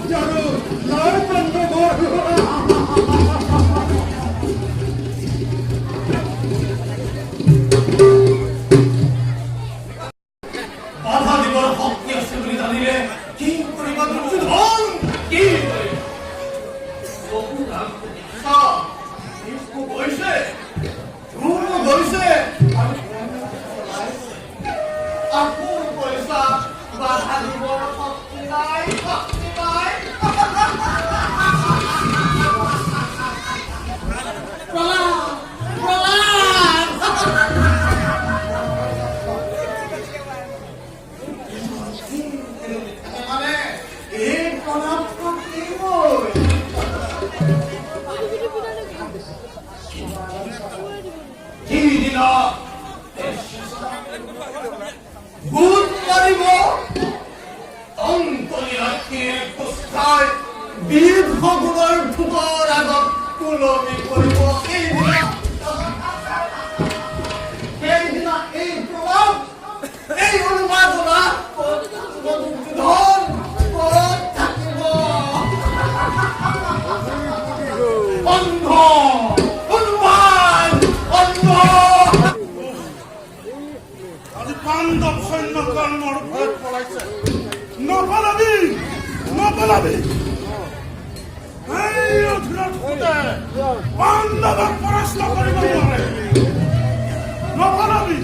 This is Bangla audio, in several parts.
জানো লাল বন্ধ বাধা দিবর ভক্তি আছে বলে জানিলে কি করিবা দুর্যোধন কি বয়সে বয়সে আপুর পয়সা বাধা দিবর ভক্তি নাই মানে এই প্রণাম ভক্তি কি দিন ভূত মারিব অন্তরি রাখিয়ে কোথায় বীর ভগবান ঢুকার আগত কুলমি করিব এই দিন এই প্রভাব এই অনুবাদনা ধন থাকিব অন্ধ হনুমান অন্ধ পাণ্ডব সৈন্য কর্মর ভয় পলাইছে নপালাবি এই অধীনত হতে পাণ্ডবক পরাস্ত কৰিব নোৱাৰে নপালাবি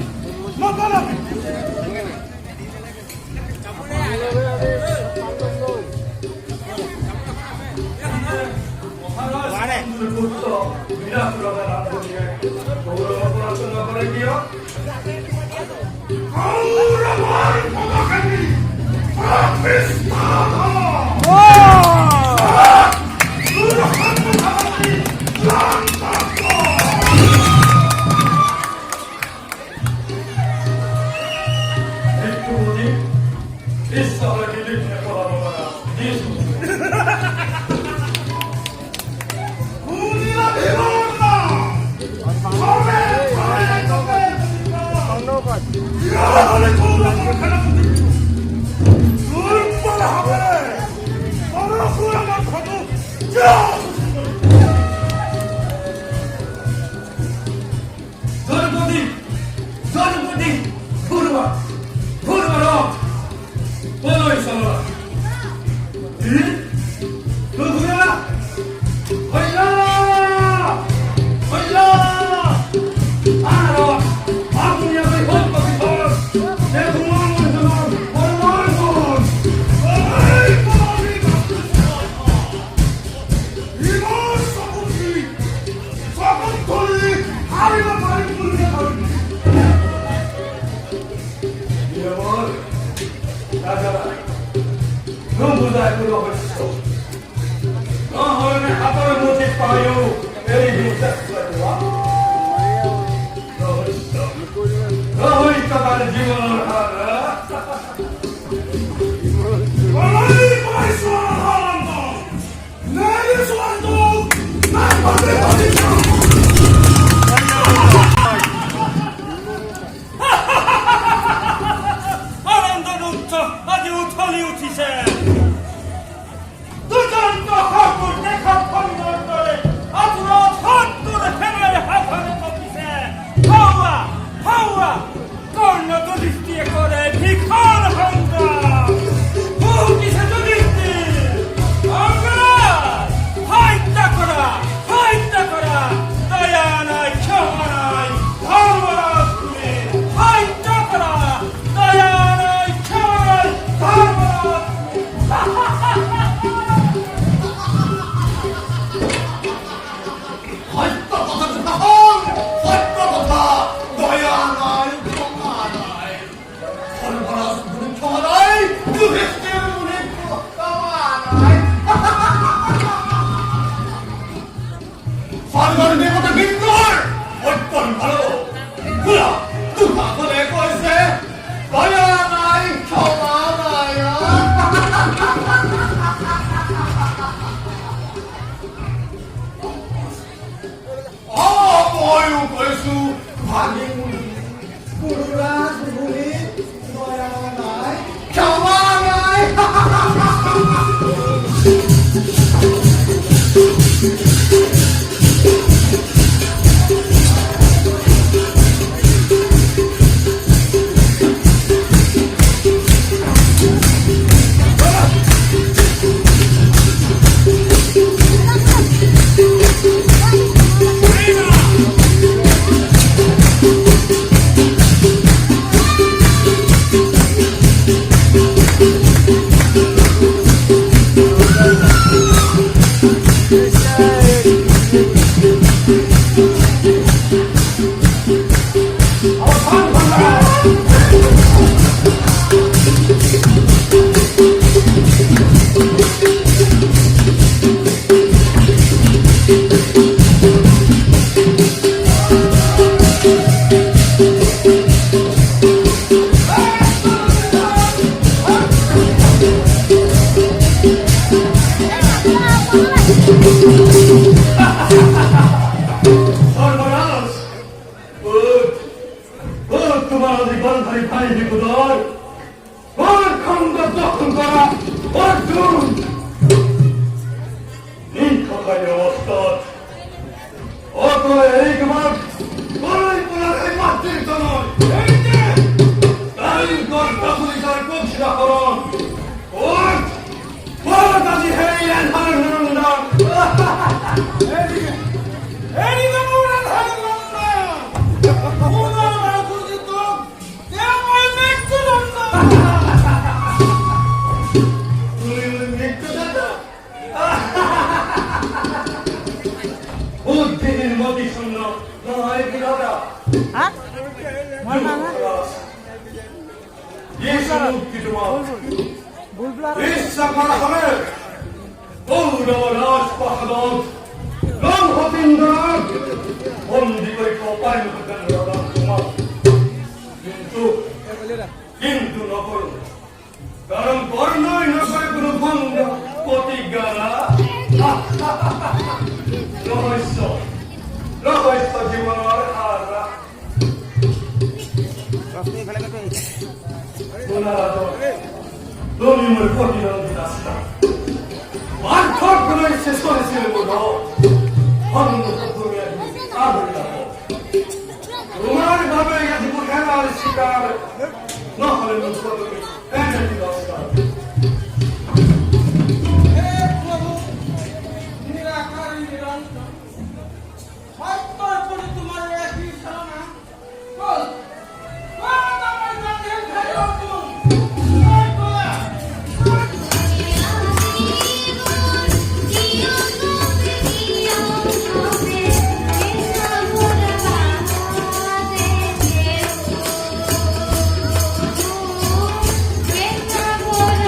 Come on, guys! সর্বনাশ! ভূত! ভূত তোমার অধিকার ভাই ভাই বিপদর! ওর খন্ড দখল করা অর্জুন! নিক্ষকারী অবস্থার অত একবার বড়ই পোলার এই মাতৃত্ব নয়! তাই গর্তাপুলিকার কক্ষিরাকরণ! ওর বড় কাজী হেই এনহার নন্দন! বুদ্ধির মতি শূন্য নয় বিধাতা মুক্তি তোমার ইচ্ছা করা হবে গৌরব রাজপাহাদ রংহতীন্দ্রাগ বন্দি করে কপায় তোমার কিন্তু ন করো কারণ বর্ণই ন করে কোনো ভঙ্গ প্রতিজ্ঞা না রহস্য রহস্য জীবনের হারা তুমি মোর প্রতিদ্বন্দ্বী রাস্তা পার্থক্য শেষ করেছিল বোধ তোমার ভাবে গেছে খেলার শিকার নহলে রাস্তা Venga,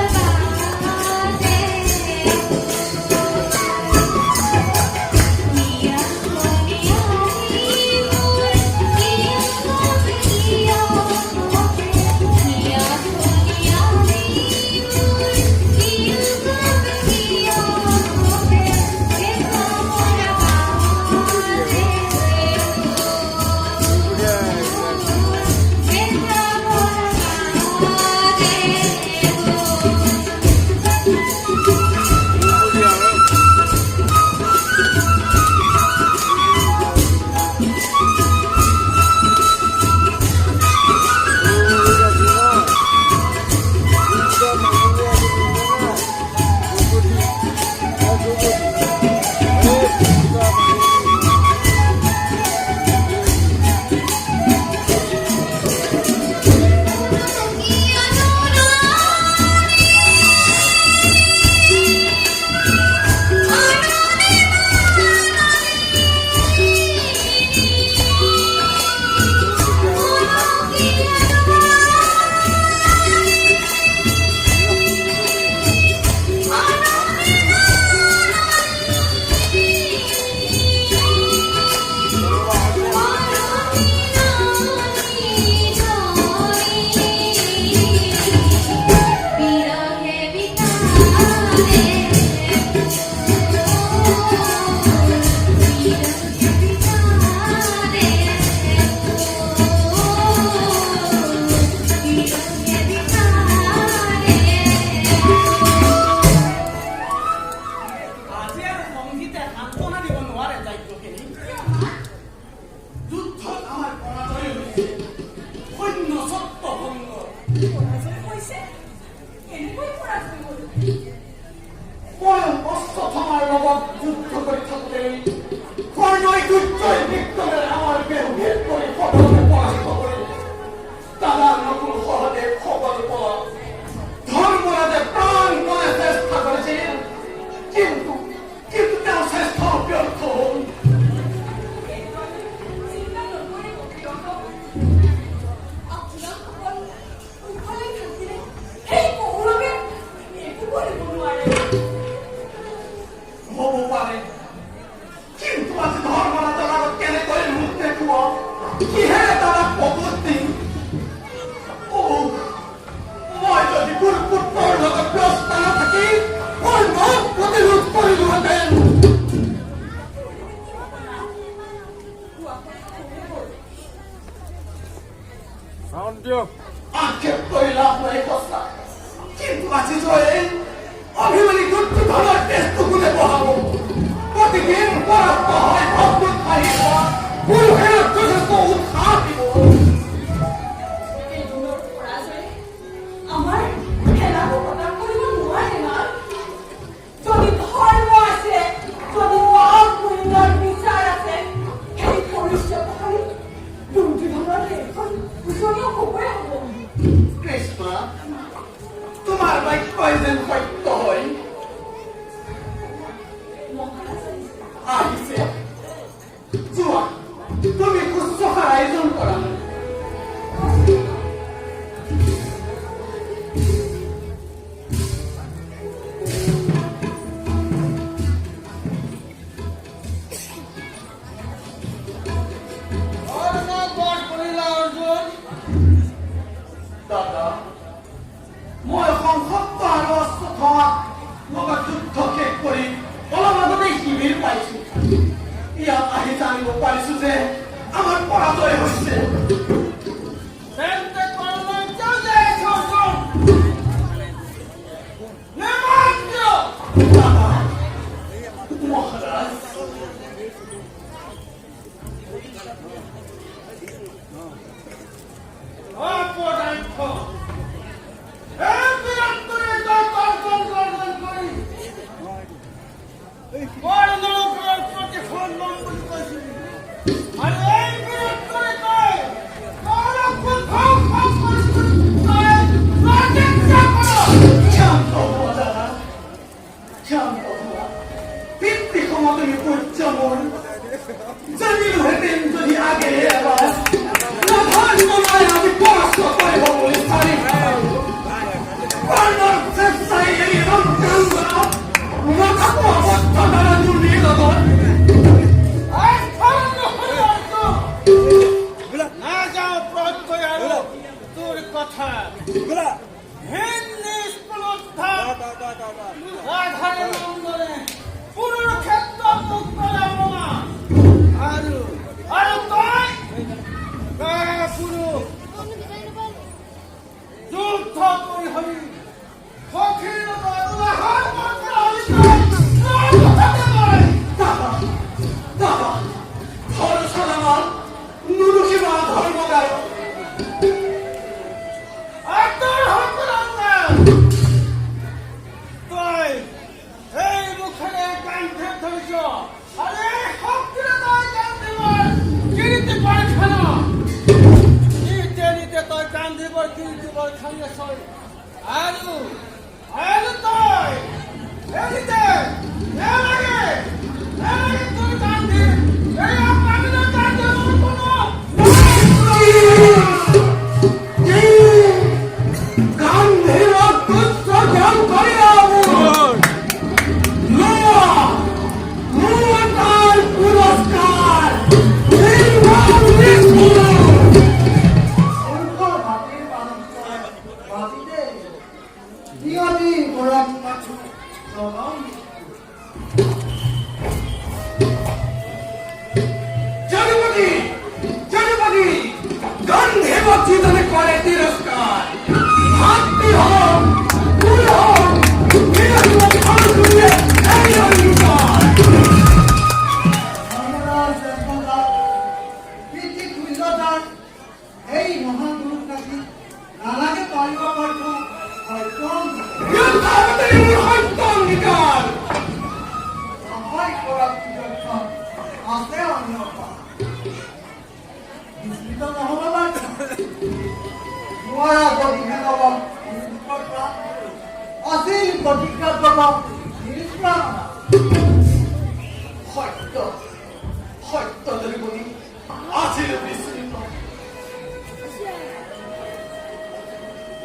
কিহে দাদা পদ্ধতি ও মই যদি গুৰুপুত্ৰৰ লগত ব্যস্ত নাথাকি কৰ্ম প্ৰতিৰোধ কৰিলোহেঁতেন আক্ষেপ কৰি লাভ নাই কষ্টা কিন্তু আজি জয়ে অভিমানী দুৰ্যোধনৰ তেজটো কোনে বহাব প্ৰতিদিন পৰাস্ত হয় অদ্ভুত আহিব পুৰুষেৰ যথেষ্ট উৎসাহ দিব আমাৰ খেলাটো প্ৰদান কৰিব নোৱাৰে না যদি ধৰ্ম আছে যদি পাপ পুণ্যৰ বিচাৰ আছে সেই পৰিচয় দুৰ্যোধনৰ এখন উজনীয়া হ'বই হ'ব কৃষ্ণ তোমাৰ বাক্যই যেন সত্য হয় আহিছে যোৱা তুমি শুশ্ৰূষাৰ আয়োজন কৰা দাদা মই সংসপ্ত আৰু অস্ত্র লগত যুদ্ধ শেষ কৰি অলপ আগতে শিবিৰ পাইছো ইয়াত আহি জানিব পাৰিছো যে আমাৰ পৰাজয় হৈছে দাদা মহাৰাজ শান্ত হোৱা দাদা শান্ত হোৱা পিতৃ সমতুলি পূজ্য মোৰ জানিলোহেঁতেন যদি আগে এবাৰ নাভাবিবলৈ আমি পৰাস্ত কৰিব বুলি চাৰি কৰ্ণৰ চেষ্টাই এৰি ৰংকাৰা নাথাকো অৱস্থ দ্বাৰা দুৰ্নীৰ লগত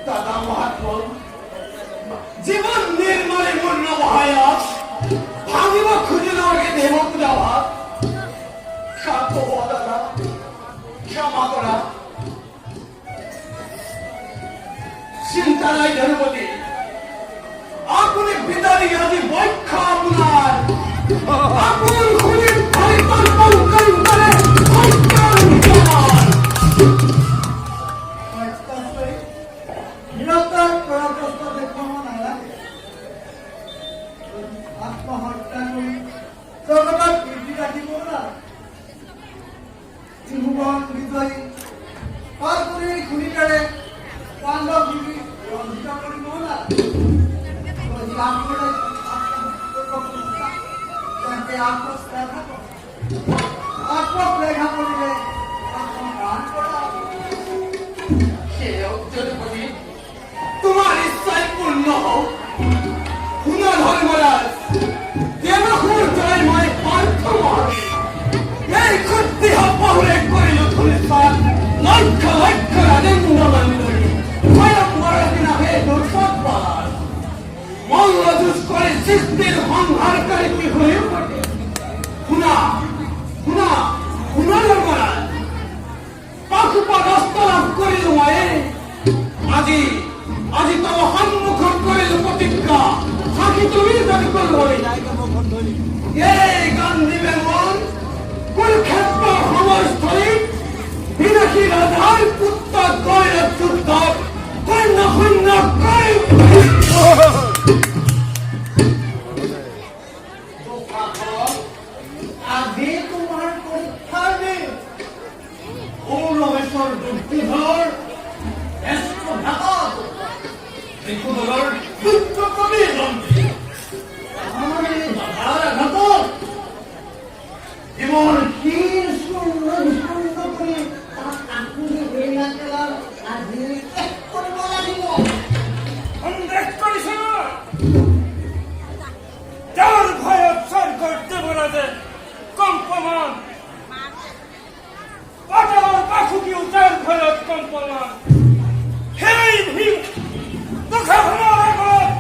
দাদা মহাত্মা জীবন নির্মলে মূল্য বহায়াত ভাঙিব খুঁজিলে দেহ পূজা ভাত ক্ষান্ত হওয়া দাদা ক্ষান্ত ক্ষমা করা। চিন্তা নাই ধনপতি, আপুনি বিদাৰি আজি বক্ষ আপোনাৰ আপোন খুলিৰ পৰিকল্পন কৰি পাৰে নিৰন্তৰ পৰাগ্ৰস্ত দেখুৱাব নালাগে। আত্মহত্যা কৰি জগতত কীৰ্তি ৰাখিব নালাগে। ত্ৰিভুৱন বিজয়ী কালপুৰীৰ খুনিকাৰে পাণ্ডৱ দেৱী ৰঞ্জিত কৰিব নালাগে। আত্মশ্লেঘা কৰিলে আত্মপ্ৰাণ কৰা। জনপতি, তোমাৰ ইচ্ছাই পূৰ্ণ হওক। শুনা ধৰ্মৰাজ, দেৱসুৰ জয় মই পাৰ্থ মহাবীৰ এই ক্ষত্ৰিয় পহুৰে কৰিলো ধুলিপাত লক্ষ লক্ষ ৰাজেন্দ্ৰ মণ্ডলী স্বয়ংবৰৰ দিনা হে দুৰ্গত মল্ল যুঁজ কৰি সৃষ্টিৰ সংহাৰকাৰী হৈ উঠে। শুনা শুনা শুনা ধৰ্মৰাজ, পাশুপদস্থ লাভ কৰিলো মই। আজি আজি তোমাৰ সন্মুখত কৰিলো প্ৰতিজ্ঞা, সাক্ষী তুমি যদি কৰিবলৈ এই গান্ধী বেংগল কুৰুক্ষেত্ৰ সমৰস্থলীত বিনাশী ৰাধাৰ পুত্ৰ গৈৰৱ যুদ্ধত সৈন্য সৈন্য কৰি আজি তোমাৰ পৰীক্ষাৰ দিন। সৌৰভেশ্বৰ দুৰ্যোধনৰ দলৰ পুত্ৰকবি জন্মে জীৱন ক্ষীণ শূন্য নিষ্পন্ন কৰি তাক আঁকুৰি বেৰিয়া পেলাল আজি শেষ কৰিব লাগিব। সন্দেহ কৰিছে যাৰ ভয়ত স্বৰ্গৰ দেৱৰাজে কম্পমান, পাতালৰ পাখুকিও যাৰ ভয়ত কম্পমান। সেই ভীম দুঃখৰ আগত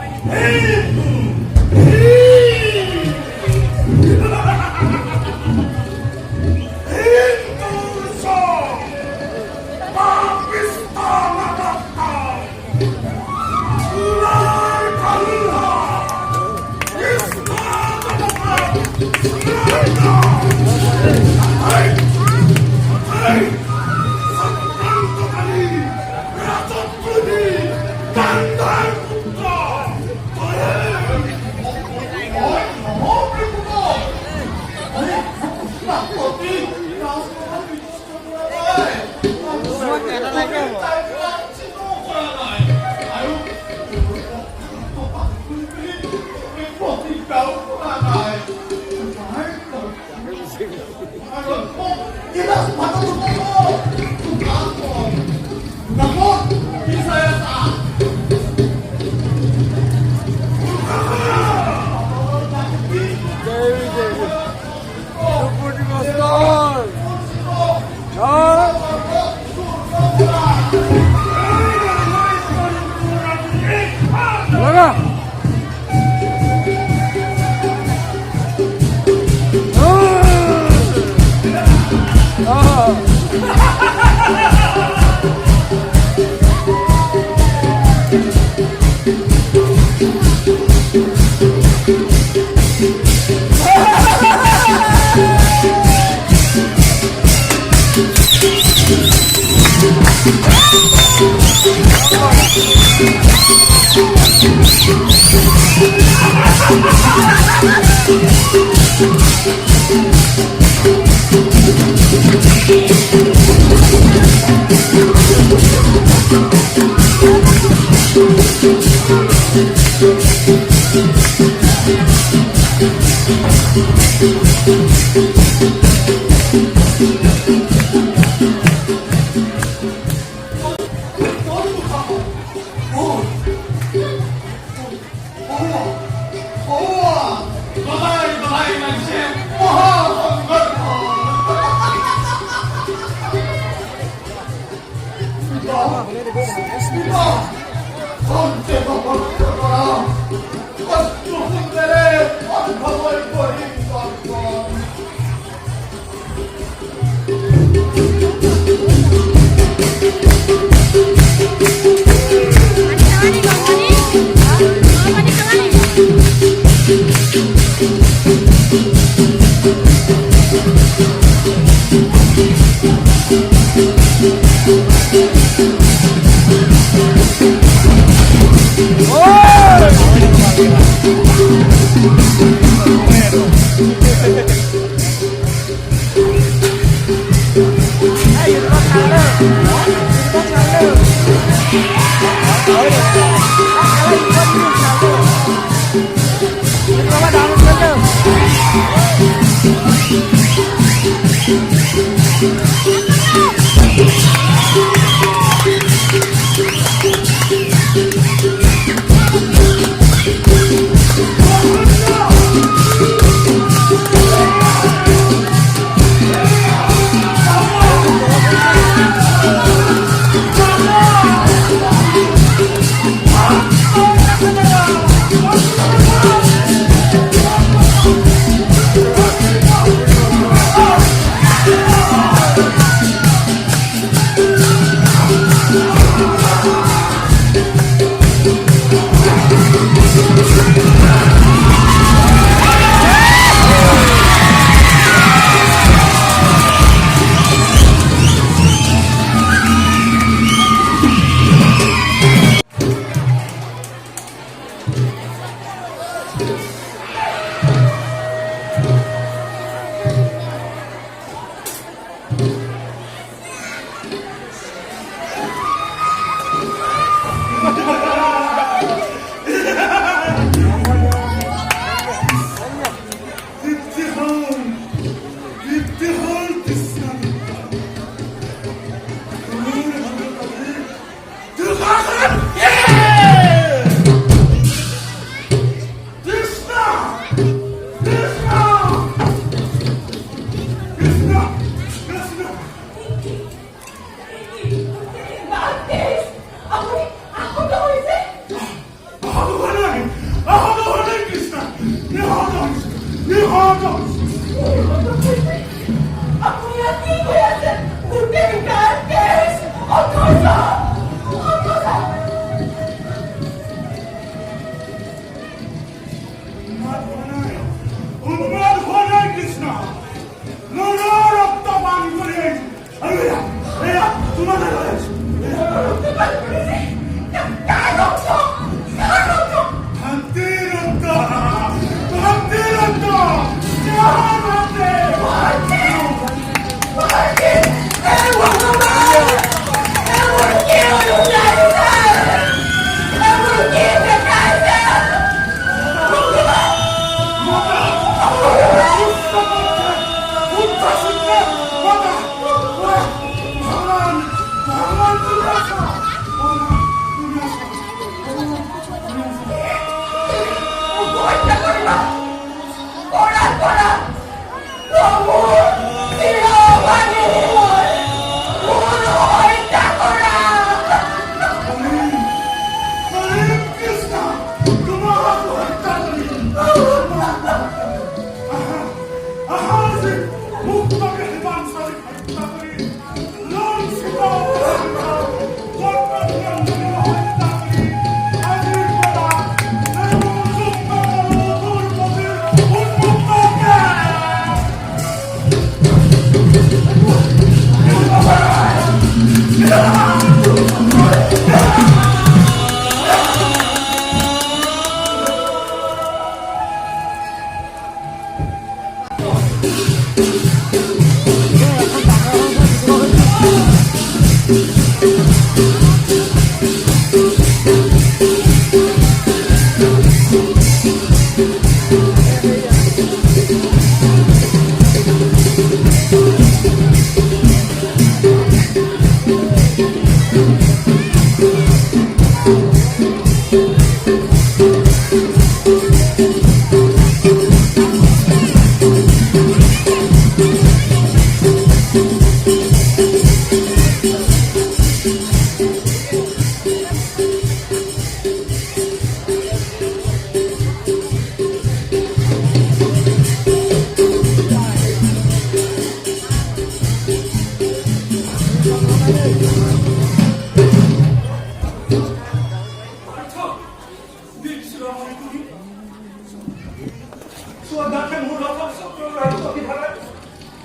수원한테 물러서 속도를 알고 어디 하라.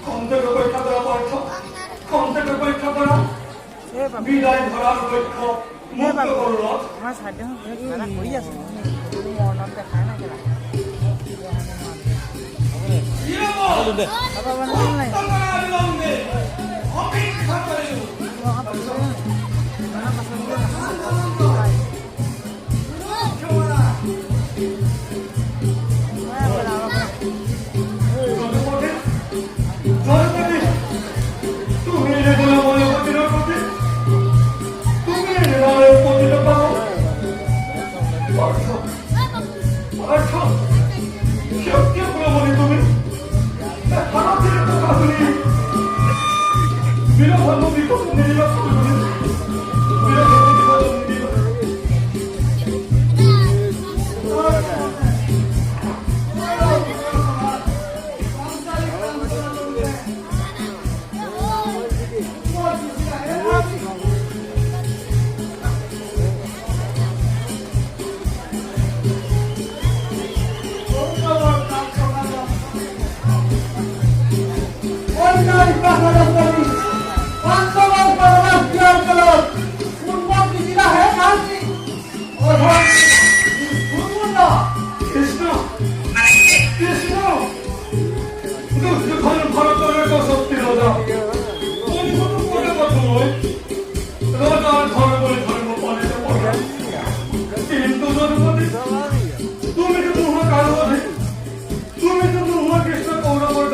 검대로 걸다가 벌쳐 বিদায় ধরার লক্ষ্য মুক্ত করল আমার সাইডে খেলা করি আছে মরণ দেখায় না খেলা তুমি যেগুলো মনে করছিল তুমি হৃদয়ের পতিত পাও অর্থ সত্য প্রবলি তুমি ভারতের কাহিনী বিরোধ বিপদ নির্বাচন কৃষ্ণ কৃষ্ণ দুঃখখন ভারতের এক শক্তি রাজা মনে কথা নয় রাজার ধর্ম ধর্ম পালিত করে কিন্তু জনপতি তুমি কিন্তু কারো তুমি কিন্তু কৃষ্ণ কৌরবর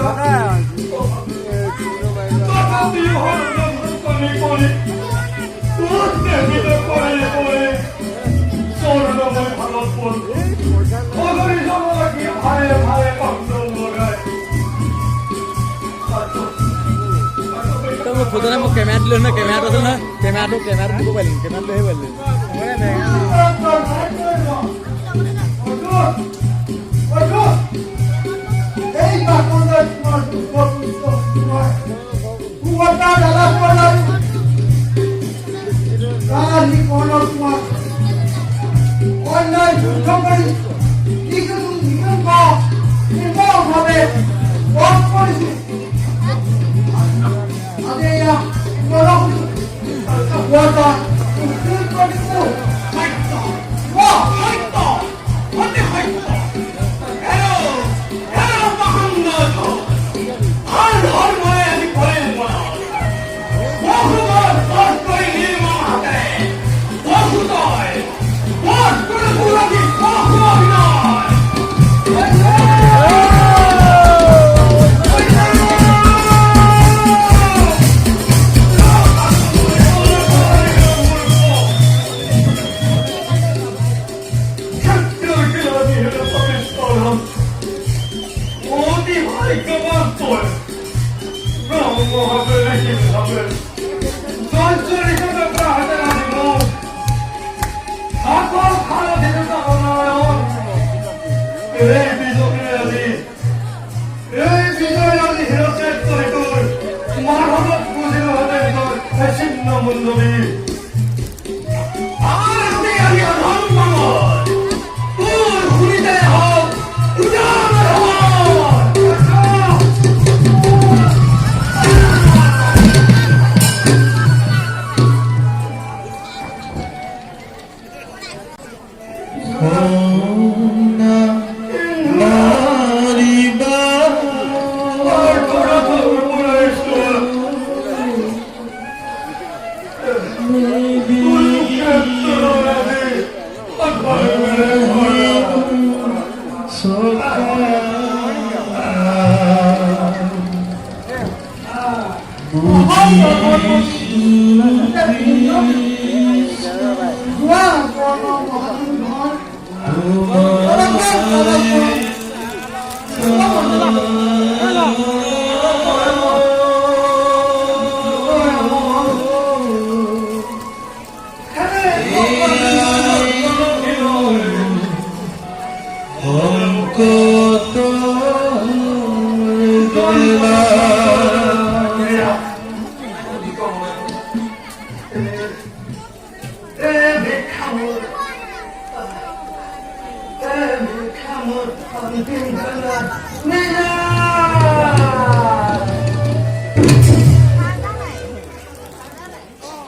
ফটোনে মোক কেমেৰা দিলো না কেমেৰাটো আছিল না কেমেৰাটো দিব পাৰিম কেমেৰাটো হে পাৰিম এই বাকুন্দার তোমার তোমার কুয়াটা ডালা পড়া কালি কোন তোমার অন্যায় যুদ্ধ করি কিন্তু নিকম্প নির্মম ভাবে বধ করেছি আদেয়া বড় কুয়াটা তুমি করিছো হাইতো ও হাইতো ওতে হাইতো Nina!